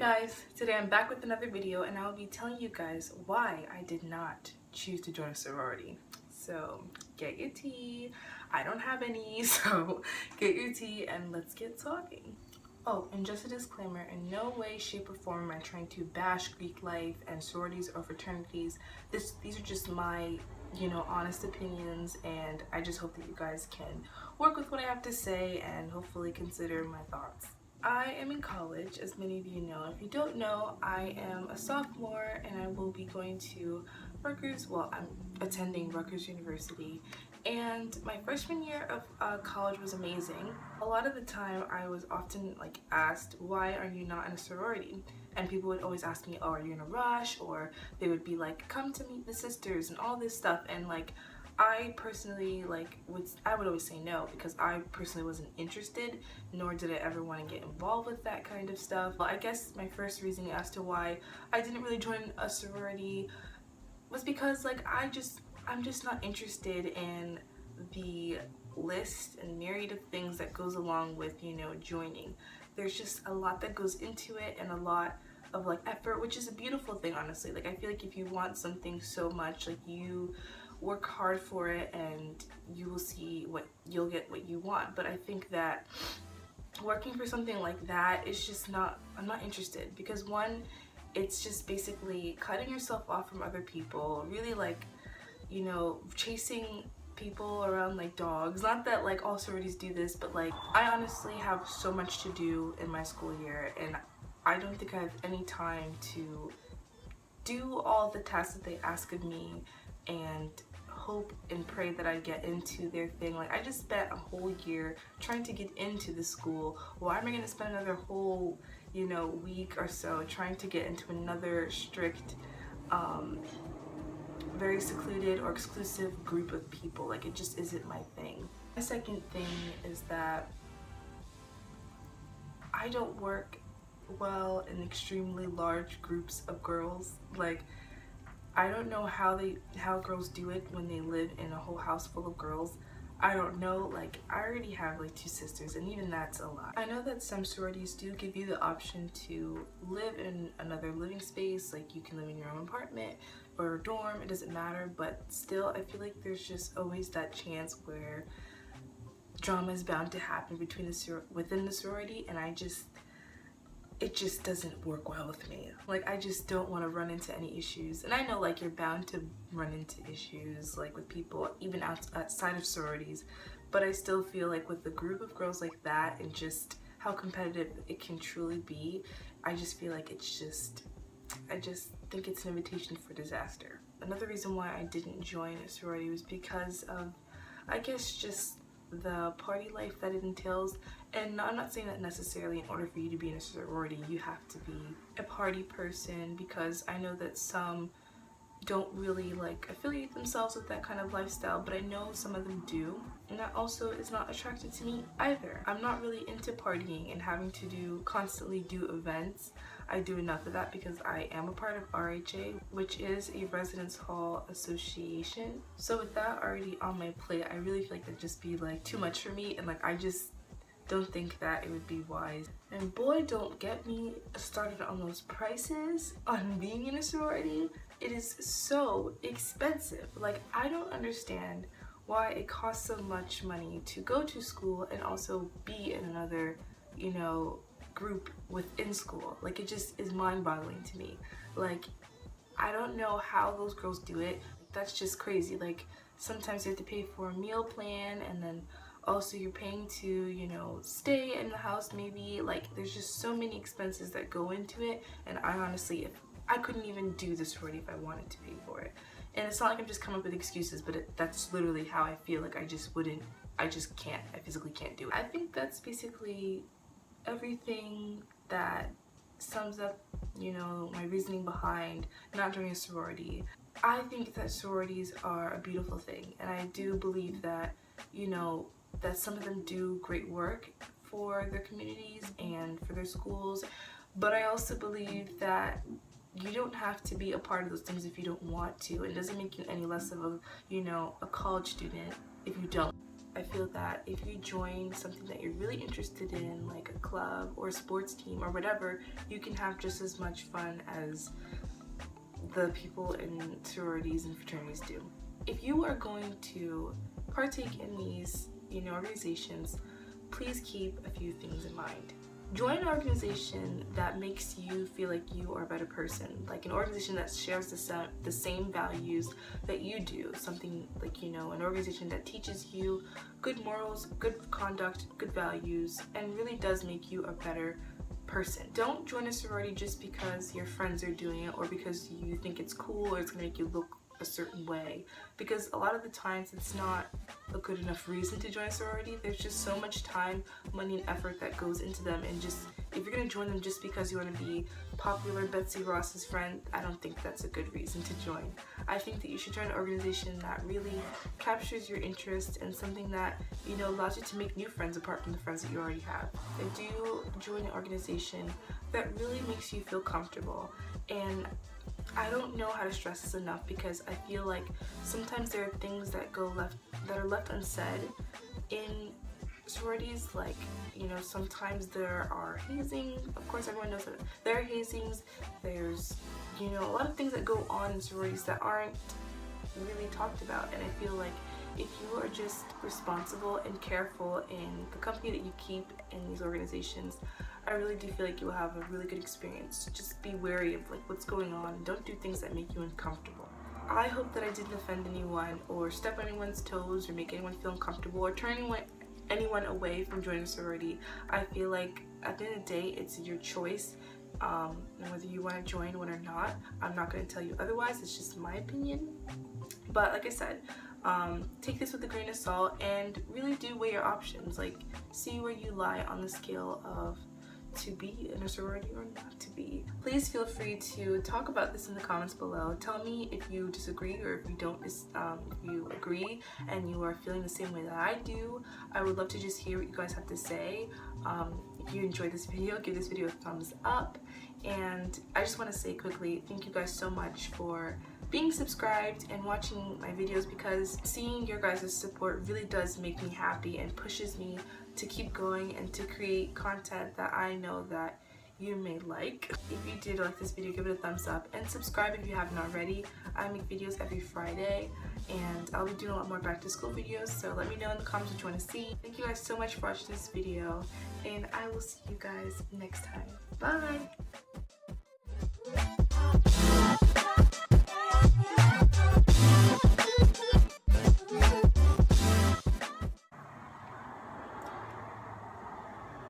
Guys, today I'm back with another video and I'll be telling you guys why I did not choose to join a sorority. So get your tea. I don't have any, so get your tea and let's get talking. Oh, and just a disclaimer, in no way, shape, or form am I trying to bash Greek life and sororities or fraternities. These are just my, honest opinions, and I just hope that you guys can work with what I have to say and hopefully consider my thoughts. I am in college, as many of you know. If you don't know, I am a sophomore and I will be going to Rutgers. Well, I'm attending Rutgers University, and my freshman year of college was amazing. A lot of the time I was often asked, why are you not in a sorority? And people would always ask me, oh, are you in a rush? Or they would be like, come to meet the sisters and all this stuff. And I personally I would always say no, because I personally wasn't interested, nor did I ever want to get involved with that kind of stuff. Well, I guess my first reasoning as to why I didn't really join a sorority was because I'm just not interested in the list and myriad of things that goes along with, joining. There's just a lot that goes into it and a lot of effort, which is a beautiful thing, honestly. I feel like if you want something so much, you work hard for it and you will see you'll get what you want. But I think that working for something like that is just I'm not interested, because one, it's just basically cutting yourself off from other people, really chasing people around like dogs. Not that all sororities do this, but I honestly have so much to do in my school year, and I don't think I have any time to do all the tasks that they ask of me and hope and pray that I get into their thing. I just spent a whole year trying to get into the school. Why am I going to spend another whole week or so trying to get into another strict very secluded or exclusive group of people? It just isn't my thing. My second thing is that I don't work well in extremely large groups of girls. I don't know how girls do it when they live in a whole house full of girls. I don't know. I already have 2 sisters, and even that's a lot. I know that some sororities do give you the option to live in another living space. You can live in your own apartment or dorm, it doesn't matter, but still I feel like there's just always that chance where drama is bound to happen within the sorority, and it just doesn't work well with me. I just don't want to run into any issues. And I know you're bound to run into issues with people even outside of sororities, but I still feel with a group of girls like that and just how competitive it can truly be, I just feel I just think it's an invitation for disaster. Another reason why I didn't join a sorority was because of, I guess, just the party life that it entails. And I'm not saying that necessarily in order for you to be in a sorority you have to be a party person, because I know that some don't really affiliate themselves with that kind of lifestyle, but I know some of them do, and that also is not attractive to me either. I'm not really into partying and having to constantly do events. I do enough of that because I am a part of RHA, which is a residence hall association. So with that already on my plate, I really feel that'd just be too much for me, and I just don't think that it would be wise. And boy, don't get me started on those prices on being in a sorority. It is so expensive. I don't understand why it costs so much money to go to school and also be in another, group within school. It just is mind-boggling to me. I don't know how those girls do it. That's just crazy. Sometimes you have to pay for a meal plan, and then also you're paying to stay in the house maybe. There's just so many expenses that go into it, and I honestly, I couldn't even do this sorority if I wanted to pay for it. And it's not I'm just coming up with excuses, but that's literally how I feel. I just can't, I physically can't do it. I think that's basically everything that sums up my reasoning behind not joining a sorority. I think that sororities are a beautiful thing, and I do believe that that some of them do great work for their communities and for their schools, but I also believe that you don't have to be a part of those things if you don't want to. It doesn't make you any less of a college student if you don't. I feel that if you join something that you're really interested in, like a club or a sports team or whatever, you can have just as much fun as the people in sororities and fraternities do. If you are going to partake in these, organizations, please keep a few things in mind. Join an organization that makes you feel like you are a better person, like an organization that shares the same values that you do, something like, an organization that teaches you good morals, good conduct, good values, and really does make you a better person. Don't join a sorority just because your friends are doing it or because you think it's cool or it's gonna make you look a certain way, because a lot of the times it's not a good enough reason to join a sorority. There's just so much time, money, and effort that goes into them, and just if you're gonna join them just because you want to be popular Betsy Ross's friend, I don't think that's a good reason to join. I think that you should join an organization that really captures your interest and something that allows you to make new friends apart from the friends that you already have. And do join an organization that really makes you feel comfortable. And I don't know how to stress this enough, because I feel like sometimes there are things that are left unsaid in sororities, like sometimes there are hazing. Of course, everyone knows that there are hazings. There's a lot of things that go on in sororities that aren't really talked about, and I feel like if you are just responsible and careful in the company that you keep in these organizations, I really do feel like you will have a really good experience. Just be wary of what's going on, and don't do things that make you uncomfortable. I hope that I didn't offend anyone or step on anyone's toes or make anyone feel uncomfortable or turn anyone away from joining a sorority. I feel like at the end of the day, it's your choice, and whether you want to join one or not. I'm not going to tell you otherwise. It's just my opinion. But like I said, take this with a grain of salt and really do weigh your options. See where you lie on the scale of to be in a sorority or not to be. Please feel free to talk about this in the comments below. Tell me if you disagree or if you don't, if you agree and you are feeling the same way that I do. I would love to just hear what you guys have to say. If you enjoyed this video, give this video a thumbs up. And I just want to say quickly, thank you guys so much for being subscribed and watching my videos, because seeing your guys' support really does make me happy and pushes me to keep going and to create content that I know that you may like. If you did like this video, give it a thumbs up and subscribe if you haven't already. I make videos every Friday and I'll be doing a lot more back to school videos, so let me know in the comments what you want to see. Thank you guys so much for watching this video, and I will see you guys next time. Bye!